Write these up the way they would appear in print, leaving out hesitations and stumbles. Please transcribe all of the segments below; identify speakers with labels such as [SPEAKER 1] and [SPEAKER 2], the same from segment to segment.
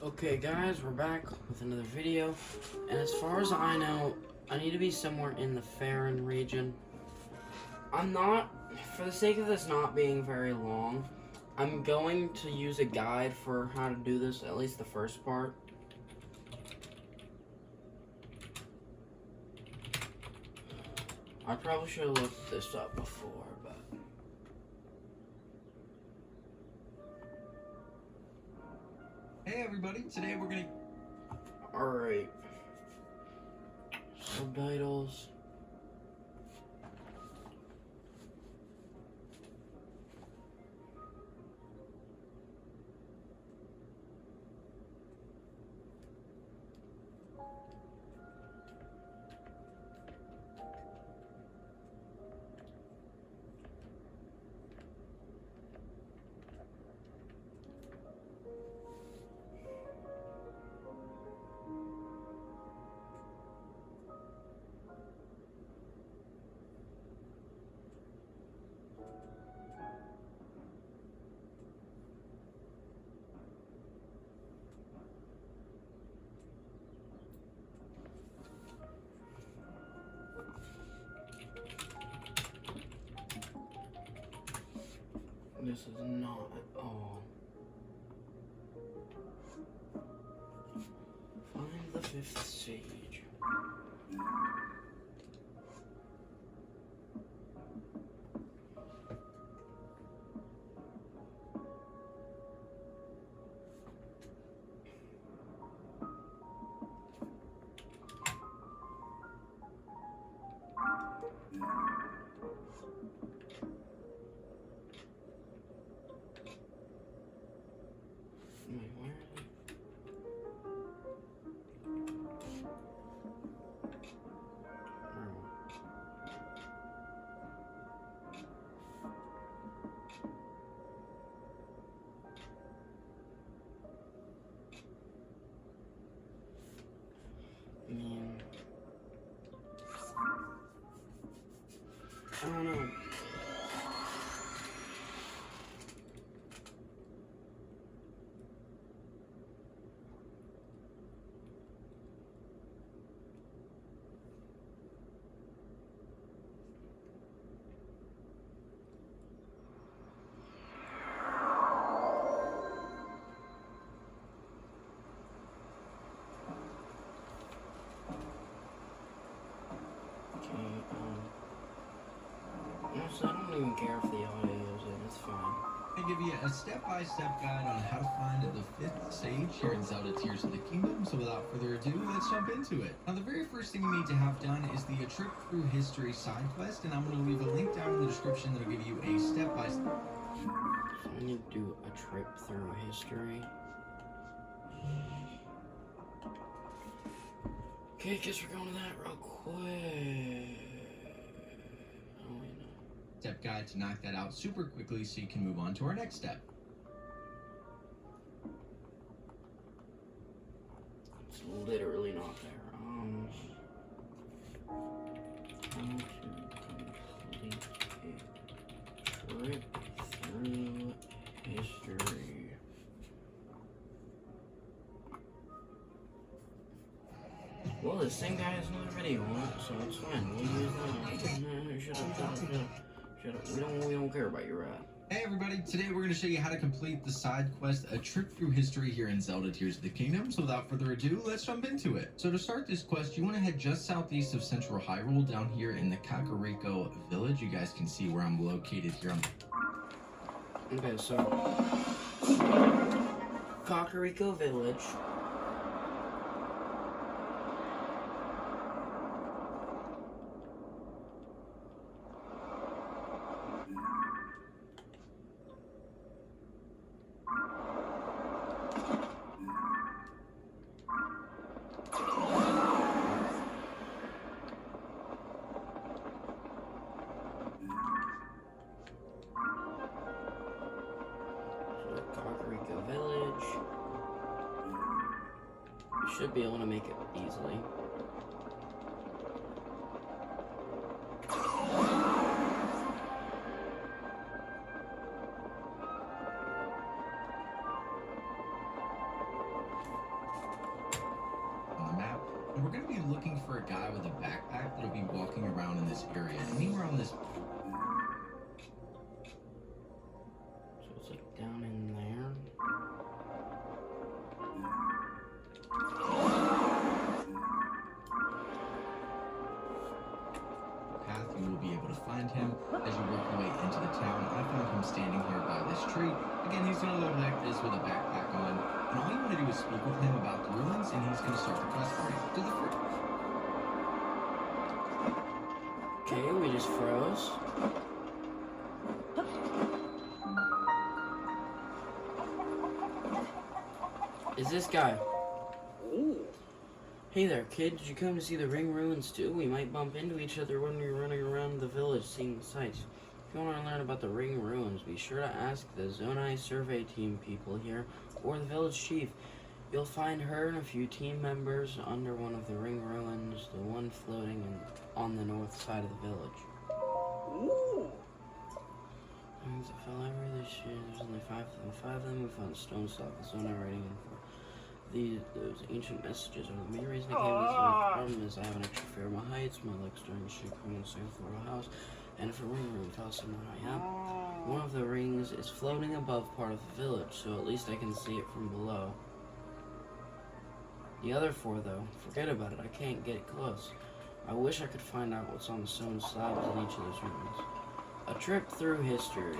[SPEAKER 1] Okay guys, we're back with another video, and as far as I know, I need to be somewhere in the Farron region. I'm not, for the sake of this not being very long, I'm going to use a guide for how to do this, at least the first part. I probably should have looked this up before, but...
[SPEAKER 2] Hey everybody, today we're gonna...
[SPEAKER 1] Alright. Subtitles. This is not at all. Find the fifth sage. Wait, where is it? I mean, I don't know. Honestly, I don't even care if the audio is in, it's fine.
[SPEAKER 2] I give you a step-by-step guide on how to find the fifth sage here in Zelda Tears of the Kingdom. So without further ado, let's jump into it. Now the very first thing you need to have done is the Trip Through History side quest, and I'm going to leave a link down in the description that'll give you a step-by-step.
[SPEAKER 1] So I need to do a trip through history. Okay, guess we're going to that real quick.
[SPEAKER 2] Step guide to knock that out super quickly so you can move on to our next step.
[SPEAKER 1] It's literally not there. How to complete a trip through history. Well, this same guy has another video on it, so it's fine. We'll use that. Shut up. We don't care about your rat.
[SPEAKER 2] Hey everybody, today we're going to show you how to complete the side quest, A Trip Through History here in Zelda Tears of the Kingdom. So without further ado, let's jump into it. So to start this quest, you want to head just southeast of Central Hyrule down here in the Kakariko Village. You guys can see where I'm located here on...
[SPEAKER 1] Okay, so... Kakariko Village. Kakariko Village. You should be able to make it easily.
[SPEAKER 2] looking for a guy with a backpack that'll be walking around in this area. Anywhere on this...
[SPEAKER 1] So it's like down in there.
[SPEAKER 2] Path, you will be able to find him as you work your way into the town. I found him standing here by this tree. Again, he's gonna look like this with a backpack on, and all you want to do is speak with him about the ruins, and he's gonna start the quest for you. To the front.
[SPEAKER 1] Okay, we just froze. Is this guy? Hey there, kid. Did you come to see the ring ruins too? We might bump into each other when we're running around the village seeing the sights. If you want to learn about the ring ruins, be sure to ask the Zonai survey team people here or the village chief. You'll find her and a few team members under one of the ring ruins, the one floating on the north side of the village. Things that fell over this year, there's only 5 of them. 5 of them we found stone slab with Zonai writing in for. Those ancient messages are the main reason I came to this one. The problem is I have an extra fear of my heights, my legs during the shoot coming on the second floor of a house, and if a ring room tells someone I am. One of the rings is floating above part of the village, so at least I can see it from below. The other 4, though, forget about it, I can't get close. I wish I could find out what's on the stone slabs in each of those rings. A trip through history.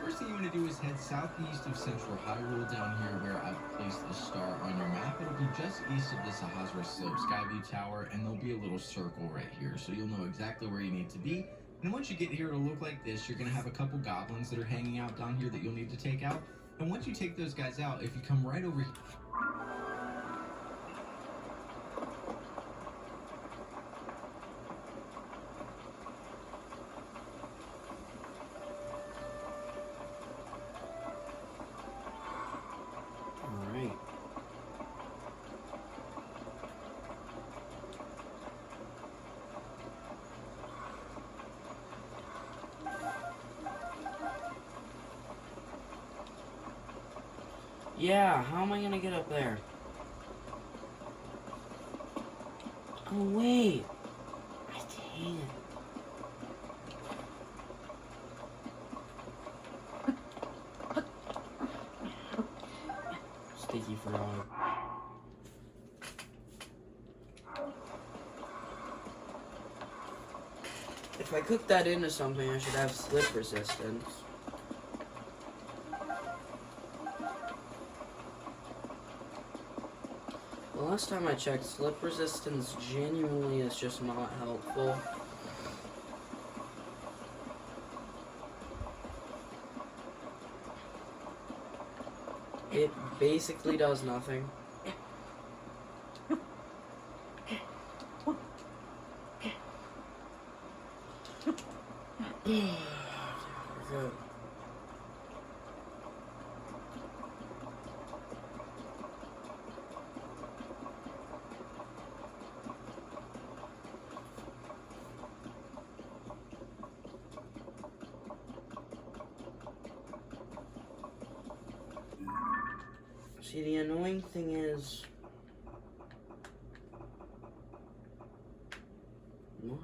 [SPEAKER 2] First thing you want to do is head southeast of Central Hyrule down here where I've placed a star on your map. It'll be just east of the Sahasra Slope Skyview Tower, and there'll be a little circle right here, so you'll know exactly where you need to be. And once you get here, it'll look like this. You're going to have a couple goblins that are hanging out down here that you'll need to take out. And once you take those guys out, if you come right over here...
[SPEAKER 1] Alright. Yeah, how am I gonna get up there? Oh, wait. I can't. Sticky frog. If I cook that into something, I should have slip resistance. The last time I checked, slip resistance genuinely is just not helpful. It basically does nothing. We're good. See, the annoying thing is... What?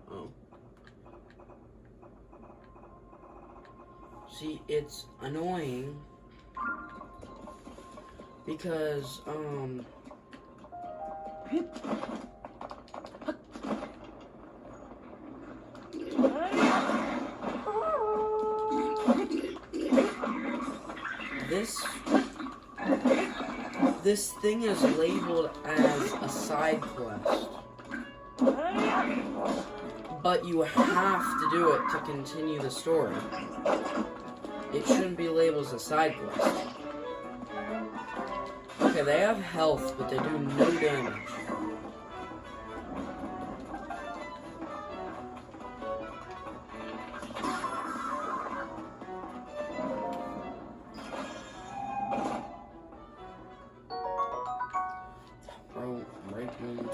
[SPEAKER 1] Oh. See, it's annoying because, this thing is labeled as a side quest, but you have to do it to continue the story. it shouldn't be labeled as a side quest. Okay, they have health, but they do no damage. Bro, right one,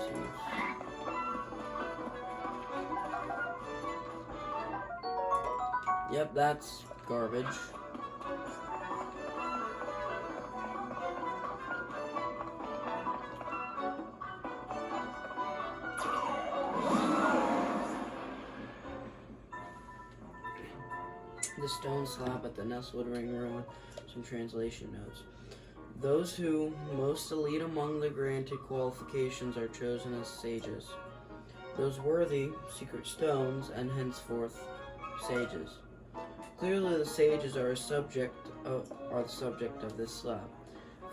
[SPEAKER 1] two. Yep, that's garbage. The stone slab at the Nestwood Ring Ruin. Some translation notes. Those who most elite among the granted qualifications are chosen as sages. Those worthy, secret stones, and henceforth sages. Clearly, the sages are the subject of this slab.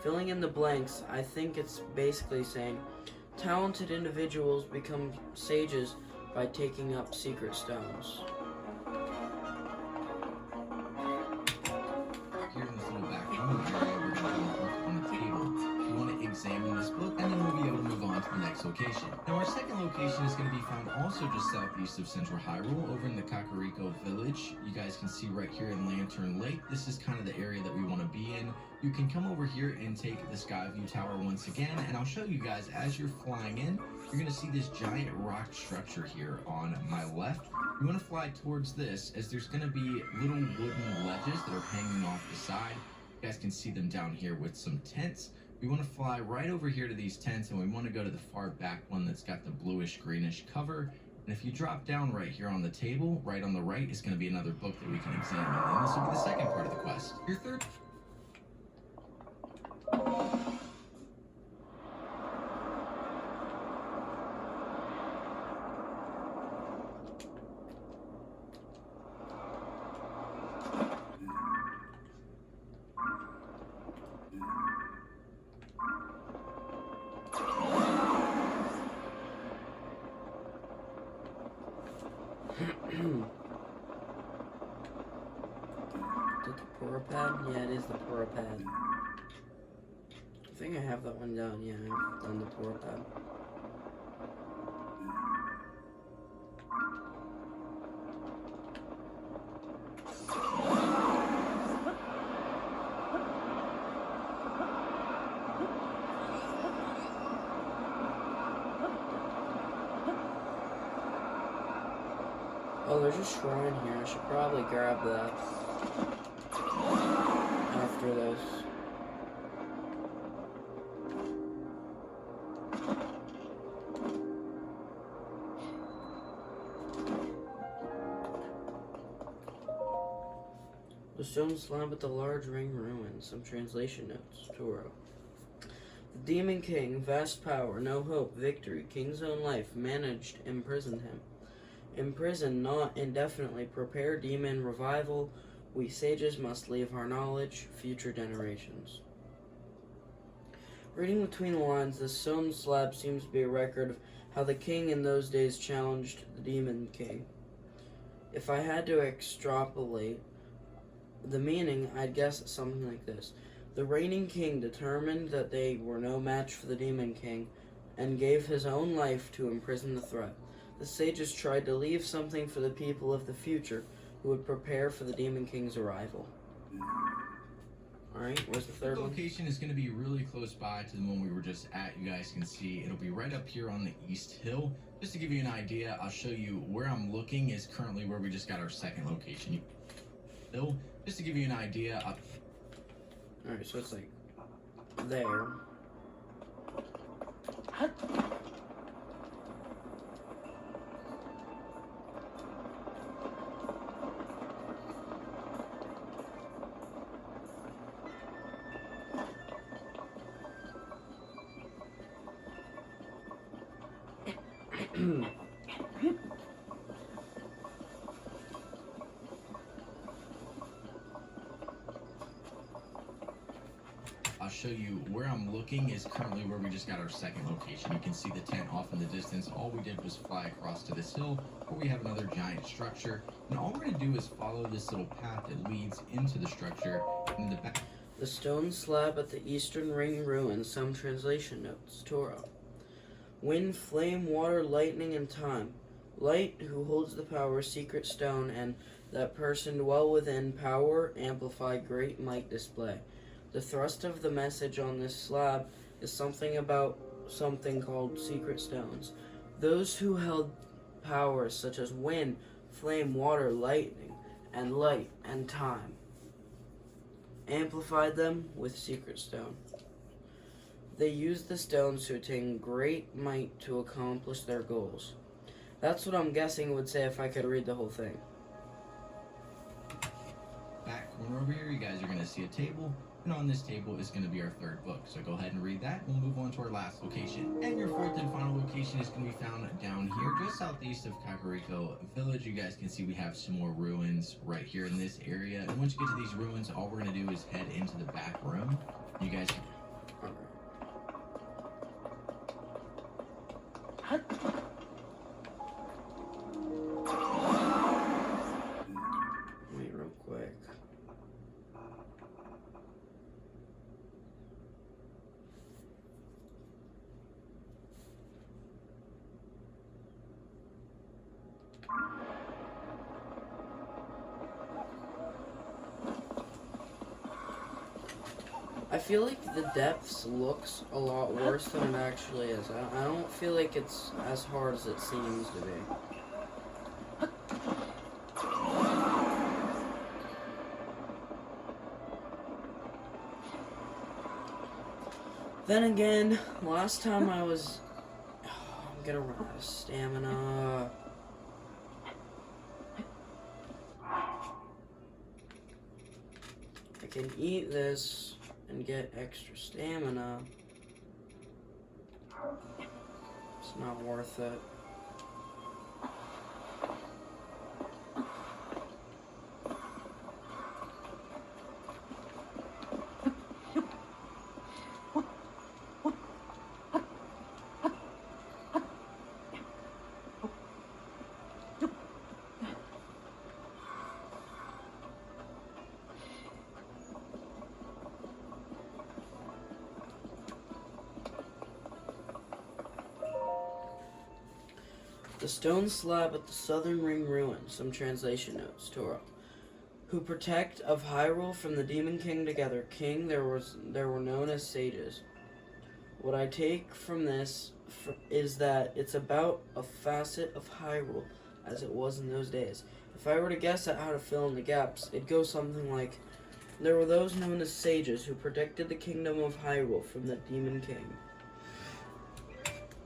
[SPEAKER 1] Filling in the blanks, I think it's basically saying talented individuals become sages by taking up secret stones.
[SPEAKER 2] Here in this little back room area, we're going to have a book on the table. You want to examine this book, and then we'll be able to move on to the next location. Now, our second location is going to be found also just southeast of Central Hyrule, over in the Kakariko Village. You guys can see right here in Lantern Lake, this is kind of the area that we want to be in. You can come over here and take the Skyview Tower once again, and I'll show you guys as you're flying in, you're going to see this giant rock structure here on my left. You want to fly towards this, as there's going to be little wooden ledges that are hanging off the side. You guys can see them down here with some tents. We want to fly right over here to these tents, and we want to go to the far back one that's got the bluish greenish cover. And if you drop down right here on the table, right on the right is going to be another book that we can examine, and this will be the second part of the quest. Your third
[SPEAKER 1] The Pura Pad? Yeah, it is the Pura Pad. I think I have that one down. Yeah, I've done the Pura Pad. Oh, there's a shrine here. I should probably grab that after this. The stone slab at the large ring ruins. Some translation notes. Toro. The Demon King, vast power, no hope, victory, king's own life, managed, imprisoned him. Imprison not indefinitely, prepare demon revival. We sages must leave our knowledge, future generations. Reading between the lines, the stone slab seems to be a record of how the king in those days challenged the demon king. If I had to extrapolate the meaning, I'd guess something like this. The reigning king determined that they were no match for the demon king and gave his own life to imprison the threat. The sages tried to leave something for the people of the future who would prepare for the Demon King's arrival. Alright, where's the third one?
[SPEAKER 2] The location is going to be really close by to the one we were just at. You guys can see it'll be right up here on the East Hill. Just to give you an idea, I'll show you where I'm looking is currently where we just got our second location. Just to give you an idea.
[SPEAKER 1] Alright, so it's like there.
[SPEAKER 2] I'll show you where I'm looking is currently where we just got our second location. You can see the tent off in the distance. All we did was fly across to this hill. where we have another giant structure. And all we're going to do is follow this little path that leads into the structure. And in the back,
[SPEAKER 1] the stone slab at the Eastern Ring ruins. Some translation notes. Torah. Wind, flame, water, lightning, and time. Light, who holds the power, secret stone, and that person dwell within, power, amplify, great might display. The thrust of the message on this slab is something about something called secret stones. Those who held powers such as wind, flame, water, lightning, and light and time amplified them with secret stone. They used the stones to attain great might to accomplish their goals. That's what I'm guessing it would say if I could read the whole thing.
[SPEAKER 2] back corner over here, you guys are going to see a table. And on this table is going to be our third book. So go ahead and read that. We'll move on to our last location. And your fourth and final location is going to be found down here, just southeast of Kakariko Village. You guys can see we have some more ruins right here in this area. And once you get to these ruins, all we're going to do is head into the back room. You guys can...
[SPEAKER 1] Wait real quick. I feel like the depths looks a lot worse than it actually is. I don't feel like it's as hard as it seems to be. Then again, last time I was... I'm gonna run out of stamina. I can eat this and get extra stamina. It's not worth it. The stone slab at the southern ring ruins. Some translation notes. Torah. Who protect of Hyrule from the Demon King together. King, there were known as sages. What I take from this is that it's about a facet of Hyrule as it was in those days. If I were to guess at how to fill in the gaps, it'd go something like, there were those known as sages who protected the kingdom of Hyrule from the Demon King.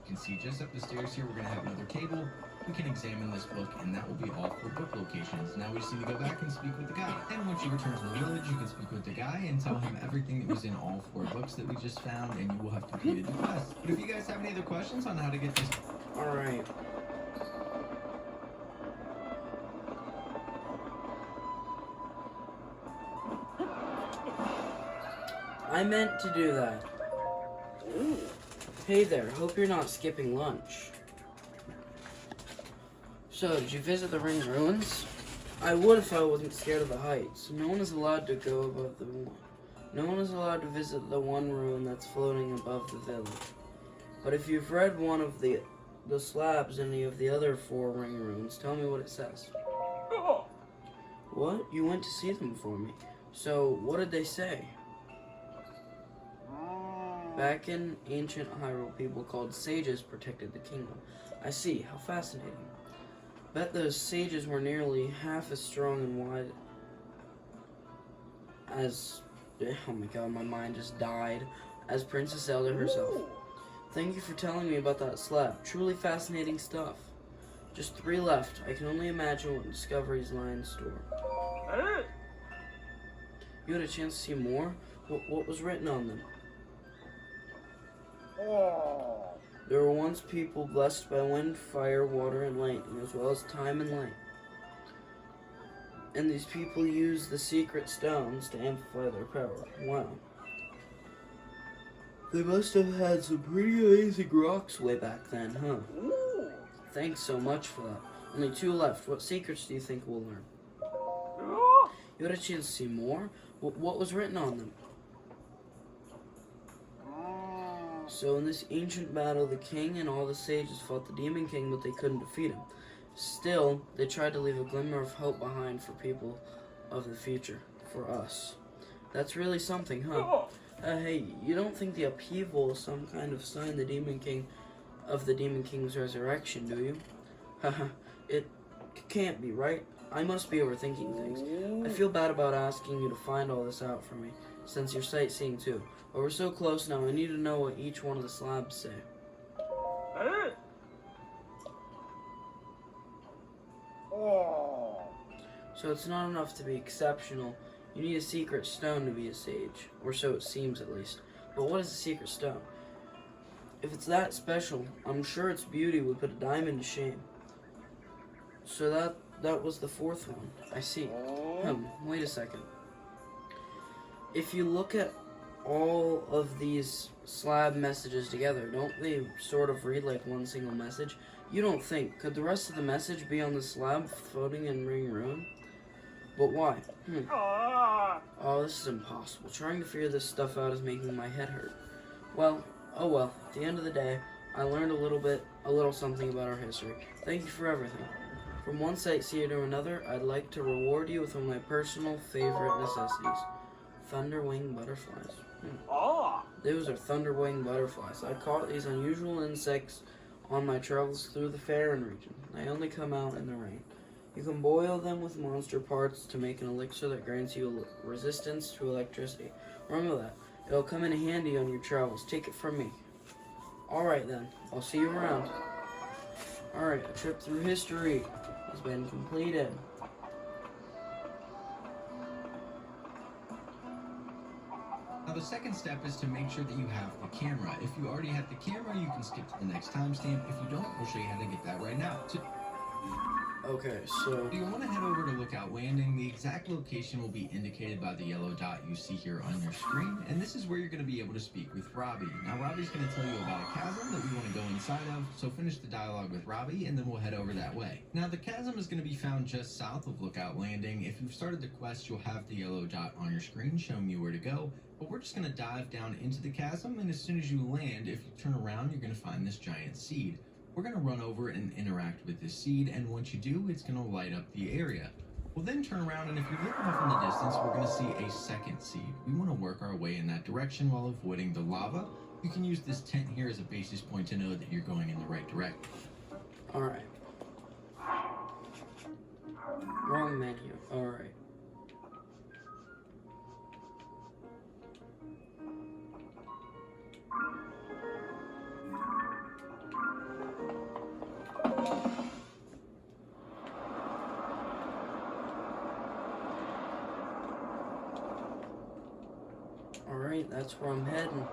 [SPEAKER 2] You can see just up the stairs here, we're going to have another table. We can examine this book, and that will be all for book locations. Now we just need to go back and speak with the guy. And once you return to the village, you can speak with the guy and tell him everything that was in all 4 books that we just found, and you will have completed the quest. But if you guys have any other questions on how to get this...
[SPEAKER 1] Alright. I meant to do that. Hey there, hope you're not skipping lunch. So, did you visit the ring ruins? I would if I wasn't scared of the heights. No one is allowed to go above the one. No one is allowed to visit the one ruin that's floating above the village. But if you've read one of the slabs in any of the other 4 ring ruins, tell me what it says. What? You went to see them for me. So, what did they say? Back in ancient Hyrule, people called sages protected the kingdom. I see. How fascinating. Bet those sages were nearly half as strong and wide as... Oh my god, my mind just died. As Princess Zelda herself. Thank you for telling me about that slab. Truly fascinating stuff. Just 3 left. I can only imagine what discoveries lie in store. You had a chance to see more? What was written on them? There were once people blessed by wind, fire, water, and lightning, as well as time and light. And these people used the secret stones to amplify their power. Wow. They must have had some pretty amazing rocks way back then, huh? Thanks so much for that. Only 2 left. What secrets do you think we'll learn? You had a chance to see more? What was written on them? So in this ancient battle, the king and all the sages fought the Demon King, but they couldn't defeat him. Still, they tried to leave a glimmer of hope behind for people of the future, for us. That's really something, huh? Hey, you don't think the upheaval is some kind of sign the Demon King's resurrection, do you? Haha, it can't be, right? I must be overthinking things. I feel bad about asking you to find all this out for me, since you're sightseeing too. But we're so close now, I need to know what each one of the slabs say. So it's not enough to be exceptional. You need a secret stone to be a sage, or so it seems at least. But what is a secret stone? If it's that special, I'm sure its beauty would put a diamond to shame. So that was the 4th one. I see. Wait a second. If you look at all of these slab messages together, don't they sort of read like one single message? You don't think. Could the rest of the message be on the slab floating in ring ruin? But why? Oh, this is impossible. Trying to figure this stuff out is making my head hurt. Well, oh well. At the end of the day, I learned a little something about our history. Thank you for everything. From one sightseer to another, I'd like to reward you with one of my personal favorite necessities. Thunderwing butterflies. Those are thunderwing butterflies. I caught these unusual insects on my travels through the Farron region. They only come out in the rain. You can boil them with monster parts to make an elixir that grants you resistance to electricity. Remember that. It'll come in handy on your travels. Take it from me. Alright then. I'll see you around. Alright, a trip through history has been completed.
[SPEAKER 2] Now the second step is to make sure that you have the camera. If you already have the camera, you can skip to the next timestamp. If you don't, we'll show you how to get that right now.
[SPEAKER 1] Okay, so
[SPEAKER 2] you want to head over to Lookout Landing. The exact location will be indicated by the yellow dot you see here on your screen, and this is where you're going to be able to speak with Robbie. Now Robbie's going to tell you about a chasm that we want to go inside of, so finish the dialogue with Robbie and then we'll head over that way. Now the chasm is going to be found just south of Lookout Landing. If you've started the quest, you'll have the yellow dot on your screen showing you where to go, but we're just going to dive down into the chasm, and as soon as you land, if you turn around, you're going to find this giant seed. We're going to run over and interact with this seed, and once you do, it's going to light up the area. We'll then turn around, and if you look off in the distance, we're going to see a second seed. We want to work our way in that direction while avoiding the lava. You can use this tent here as a basis point to know that you're going in the right direction.
[SPEAKER 1] alright. Wrong menu. Alright. Alright, that's where I'm heading.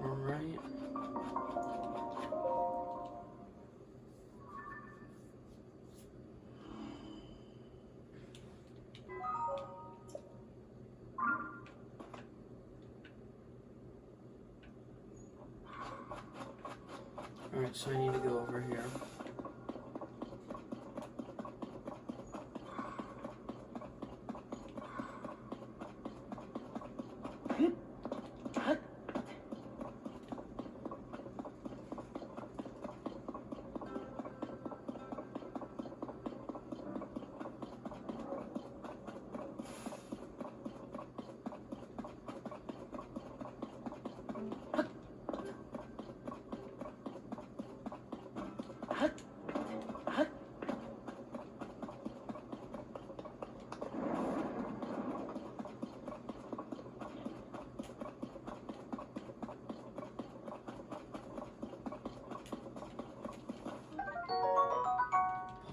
[SPEAKER 1] Alright. Alright, so I need to go over here.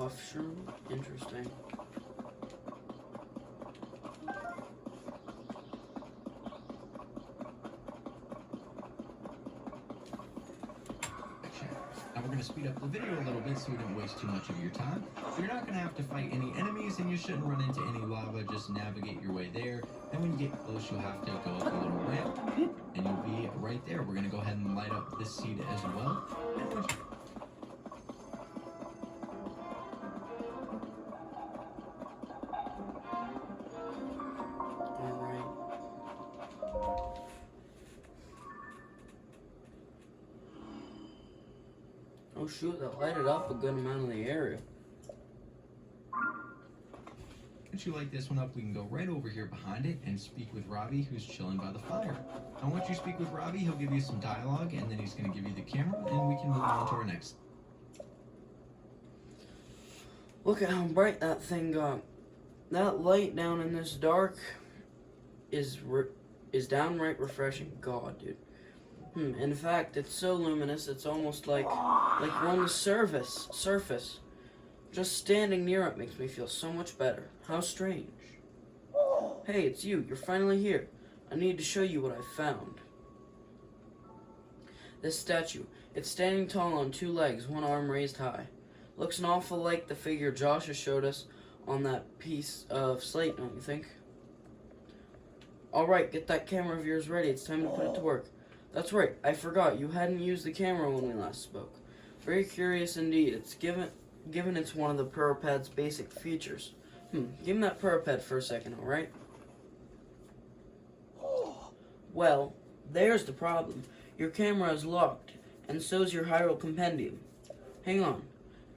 [SPEAKER 1] mushroom? Interesting.
[SPEAKER 2] Now we're going to speed up the video a little bit so we don't waste too much of your time. So you're not going to have to fight any enemies and you shouldn't run into any lava. Just navigate your way there. And when you get close, you'll have to go up a little ramp and you'll be right there. We're going to go ahead and light up this seed as well. And once
[SPEAKER 1] Oh shoot, that lighted up a good amount of the area.
[SPEAKER 2] Once you light this one up, we can go right over here behind it and speak with Robbie, who's chilling by the fire. Now once you speak with Robbie, he'll give you some dialogue, and then he's going to give you the camera, and we can move on to our next.
[SPEAKER 1] Look at how bright that thing got. That light down in this dark is downright refreshing. God, dude. In fact, it's so luminous, it's almost like we're on the surface. Just standing near it makes me feel so much better. How strange. Hey, it's you. You're finally here. I need to show you what I found. This statue. It's standing tall on two legs, one arm raised high. Looks an awful like the figure Joshua showed us on that piece of slate, don't you think? Alright, get that camera of yours ready. It's time to put it to work. That's right, I forgot. You hadn't used the camera when we last spoke. Very curious indeed. It's given it's one of the Purpad's basic features. Give me that Purpad for a second, alright? Well, there's the problem. Your camera is locked, and so's your Hyrule Compendium. Hang on.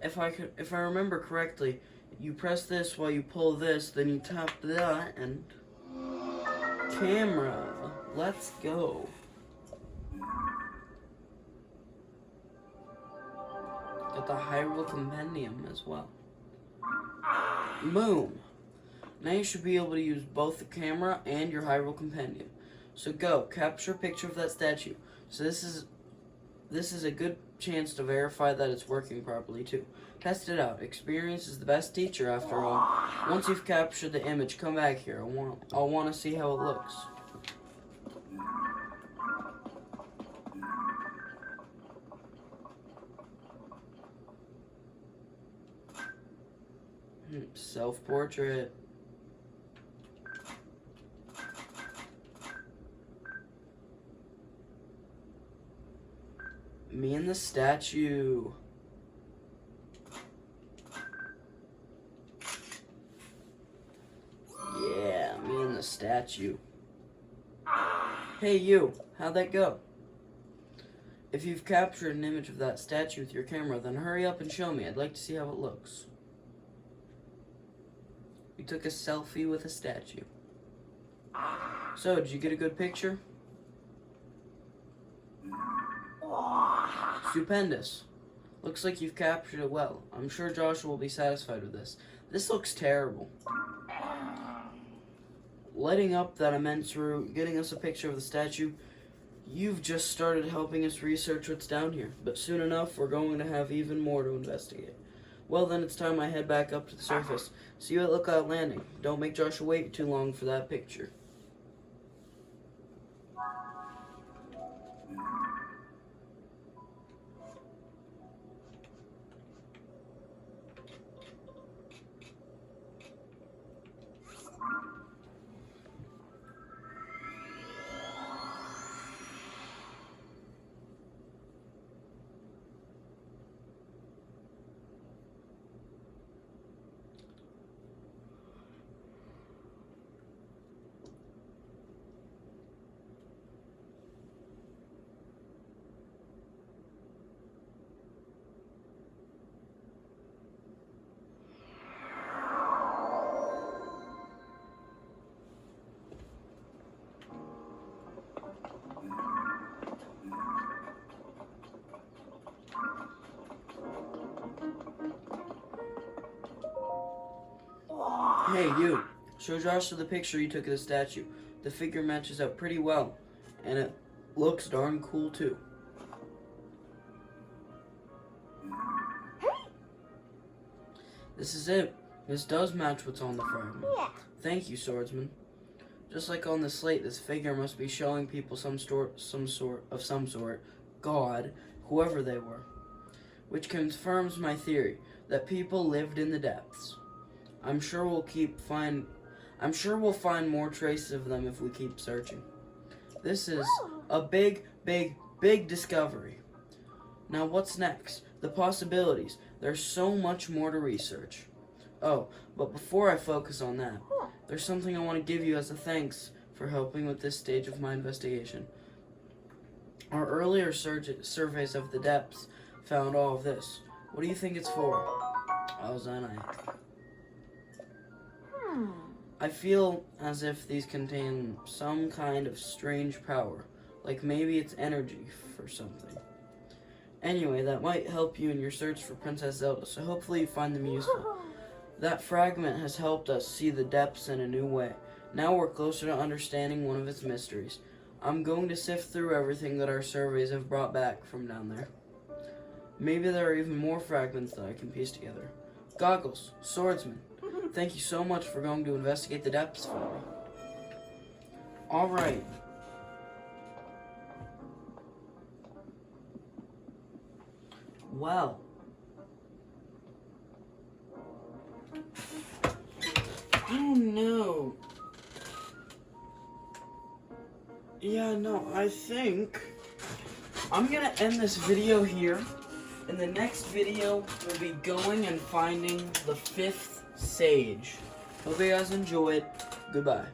[SPEAKER 1] If I remember correctly, you press this while you pull this, then you tap that, and... Camera. Let's go. Got the Hyrule Compendium as well. Boom. Now you should be able to use both the camera and your Hyrule Compendium. So go, capture a picture of that statue. So this is a good chance to verify that it's working properly too. Test it out. Experience is the best teacher after all. Once you've captured the image, come back here. I'll want to see how it looks. Self-portrait. Me and the statue. Yeah, me and the statue. Hey you, how'd that go? If you've captured an image of that statue with your camera, then hurry up and show me. I'd like to see how it looks. We took a selfie with a statue. So, did you get a good picture? Stupendous. Looks like you've captured it well. I'm sure Joshua will be satisfied with this. This looks terrible. Lighting up that immense route, getting us a picture of the statue, you've just started helping us research what's down here. But soon enough, we're going to have even more to investigate. Well then, it's time I head back up to the surface. See you at Lookout Landing. Don't make Joshua wait too long for that picture. Hey, you. Show Joshua the picture you took of the statue. The figure matches up pretty well, and it looks darn cool, too. This is it. This does match what's on the fragment.
[SPEAKER 3] Yeah.
[SPEAKER 1] Thank you, swordsman. Just like on the slate, this figure must be showing people some sort, God, whoever they were. Which confirms my theory that people lived in the depths. I'm sure we'll find more traces of them if we keep searching. This is a big, big, big discovery. Now what's next? The possibilities. There's so much more to research. Oh, but before I focus on that, there's something I want to give you as a thanks for helping with this stage of my investigation. Our earlier surveys of the depths found all of this. What do you think it's for? Oh, Zenite. I feel as if these contain some kind of strange power, like maybe it's energy for something. Anyway, that might help you in your search for Princess Zelda, so hopefully you find them useful. That fragment has helped us see the depths in a new way. Now we're closer to understanding one of its mysteries. I'm going to sift through everything that our surveys have brought back from down there. Maybe there are even more fragments that I can piece together. Goggles, swordsman, thank you so much for going to investigate the depths for me. Alright. Well. Oh no. Yeah, no, I think I'm gonna end this video here. In the next video, we'll be going and finding the 5th sage. Hope you guys enjoyed. Goodbye.